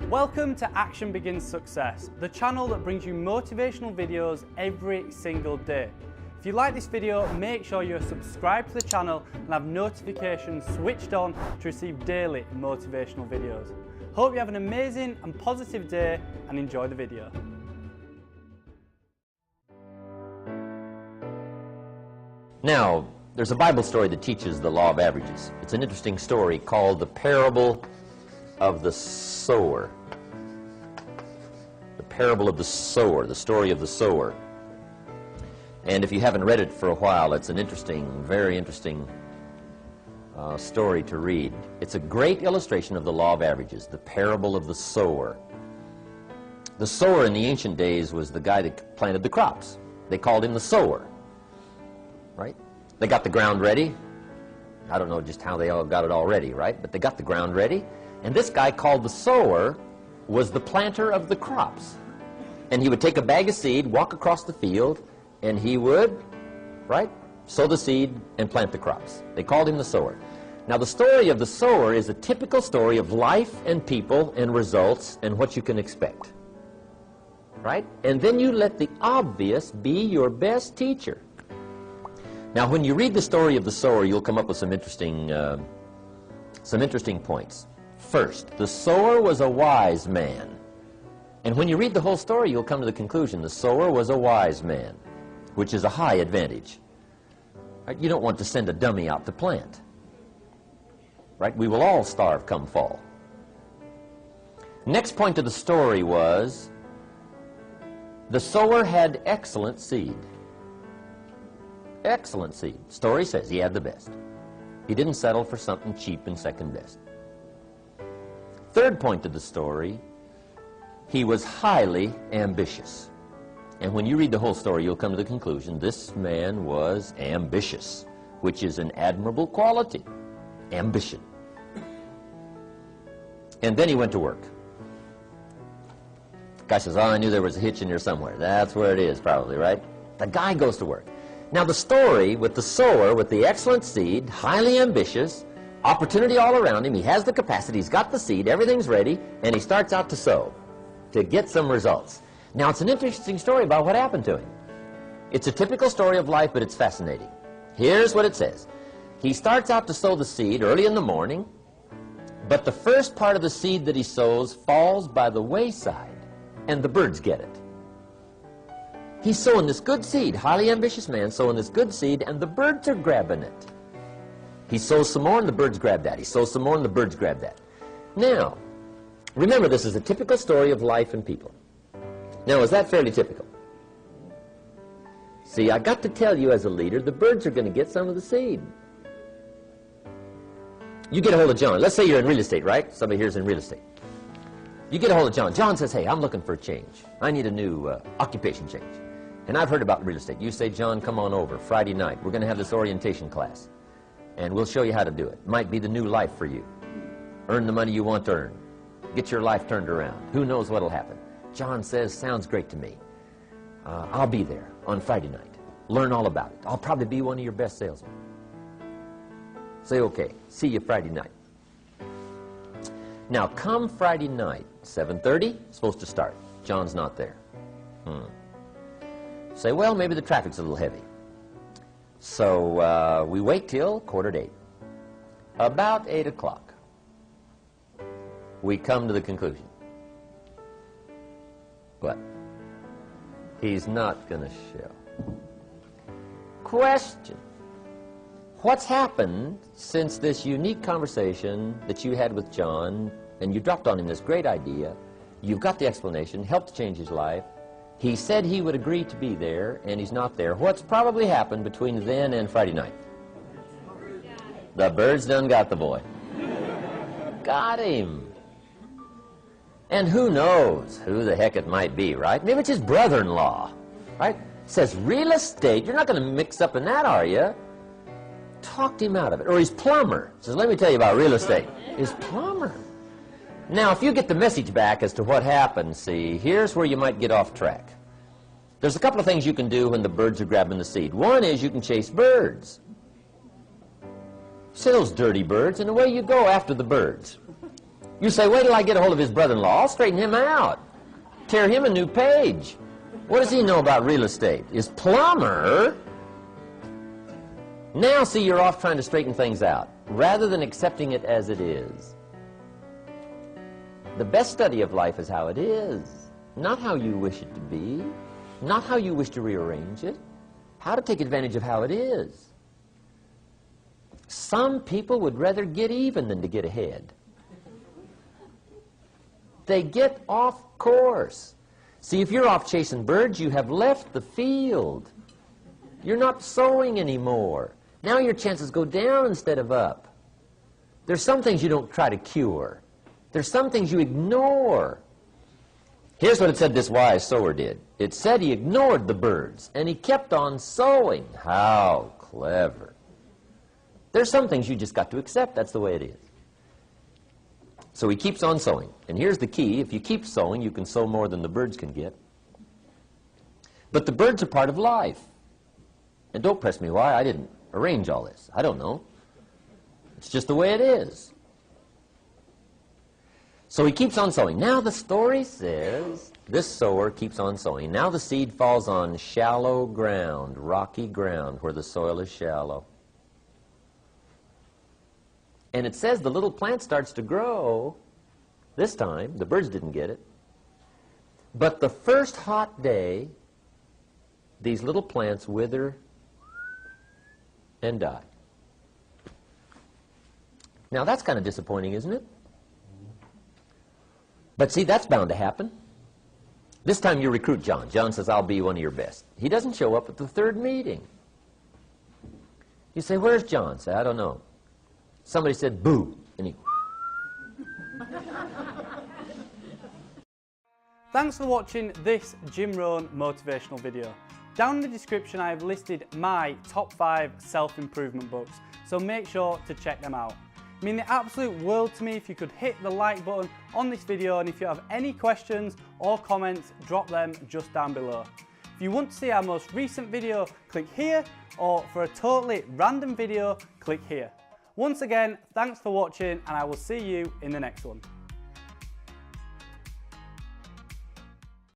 Welcome to Action Begins Success, the channel that brings you motivational videos every single day. If you like this video, make sure you're subscribed to the channel and have notifications switched on to receive daily motivational videos. Hope you have an amazing and positive day and enjoy the video. Now, there's a Bible story that teaches the law of averages. It's an interesting story called the parable of the sower. The parable of the sower, the story of the sower. And if you haven't read it for a while, it's an interesting, very interesting story to read. It's a great illustration of the law of averages, the parable of the sower. The sower in the ancient days was the guy that planted the crops. They called him the sower, right? They got the ground ready. I don't know just how they all got it all ready, right? But they got the ground ready. And this guy called the sower was the planter of the crops. And he would take a bag of seed, walk across the field, and he would, right, sow the seed and plant the crops. They called him the sower. Now, the story of the sower is a typical story of life and people and results and what you can expect, right? And then you let the obvious be your best teacher. Now, when you read the story of the sower, you'll come up with some interesting points. First, the sower was a wise man. And when you read the whole story, you'll come to the conclusion the sower was a wise man, which is a high advantage. Right? You don't want to send a dummy out to plant. Right? We will all starve come fall. Next point of the story was the sower had excellent seed. Excellent seed. Story says he had the best. He didn't settle for something cheap and second best. Third point of the story, he was highly ambitious. And when you read the whole story, you'll come to the conclusion this man was ambitious, which is an admirable quality. Ambition. And then he went to work. The guy says, oh, I knew there was a hitch in here somewhere. That's where it is, probably, right? The guy goes to work. Now, the story with the sower, with the excellent seed, highly ambitious, opportunity all around him, he has the capacity, he's got the seed, everything's ready, and he starts out to sow, to get some results. Now, it's an interesting story about what happened to him. It's a typical story of life, but it's fascinating. Here's what it says. He starts out to sow the seed early in the morning, but the first part of the seed that he sows falls by the wayside, and the birds get it. He's sowing this good seed, highly ambitious man sowing this good seed, and the birds are grabbing it. He sows some more, and the birds grab that. He sows some more, and the birds grab that. Now, remember, this is a typical story of life and people. Now, is that fairly typical? See, I got to tell you as a leader, the birds are going to get some of the seed. You get a hold of John. Let's say you're in real estate, right? Somebody here's in real estate. You get a hold of John. John says, hey, I'm looking for a change. I need a new occupation change. And I've heard about real estate. You say, John, come on over Friday night. We're going to have this orientation class. And we'll show you how to do it. Might be the new life for you. Earn the money you want to earn. Get your life turned around. Who knows what'll happen? John says, sounds great to me. I'll be there on Friday night. Learn all about it. I'll probably be one of your best salesmen. Say, okay, see you Friday night. Now, come Friday night, 7:30, supposed to start. John's not there. Say, well, maybe the traffic's a little heavy. So we wait till 7:45. About 8 o'clock, we come to the conclusion. What? He's not going to show. Question. What's happened since this unique conversation that you had with John, and you dropped on him this great idea, you've got the explanation, helped change his life, he said he would agree to be there, and he's not there. What's probably happened between then and Friday night? The birds done got the boy. Got him. And who knows who the heck it might be, right? Maybe it's his brother-in-law, right? Says, real estate, you're not going to mix up in that, are you? Talked him out of it. Or his plumber. Says, let me tell you about real estate. His plumber. Now, if you get the message back as to what happened, see, here's where you might get off track. There's a couple of things you can do when the birds are grabbing the seed. One is you can chase birds. See those dirty birds, and away you go after the birds. You say, wait till I get a hold of his brother-in-law. I'll straighten him out. Tear him a new page. What does he know about real estate? His plumber? Now, see, you're off trying to straighten things out, rather than accepting it as it is. The best study of life is how it is, not how you wish it to be, not how you wish to rearrange it, how to take advantage of how it is. Some people would rather get even than to get ahead. They get off course. See, if you're off chasing birds, you have left the field. You're not sowing anymore. Now your chances go down instead of up. There's some things you don't try to cure. There's some things you ignore. Here's what it said this wise sower did. It said he ignored the birds, and he kept on sowing. How clever. There's some things you just got to accept. That's the way it is. So he keeps on sowing. And here's the key. If you keep sowing, you can sow more than the birds can get. But the birds are part of life. And don't press me why. I didn't arrange all this. I don't know. It's just the way it is. So he keeps on sowing. Now the story says this sower keeps on sowing. Now the seed falls on shallow ground, rocky ground, where the soil is shallow. And it says the little plant starts to grow. This time, the birds didn't get it. But the first hot day, these little plants wither and die. Now that's kind of disappointing, isn't it? But see, that's bound to happen. This time you recruit John. John says, I'll be one of your best. He doesn't show up at the third meeting. You say, where's John? Say, I don't know. Somebody said, boo, and he... Thanks for watching this Jim Rohn motivational video. Down in the description I have listed my top 5 self-improvement books, so make sure to check them out. It means the absolute world to me if you could hit the like button on this video, and if you have any questions or comments, drop them just down below. If you want to see our most recent video, click here, or for a totally random video, click here. Once again, thanks for watching, and I will see you in the next one.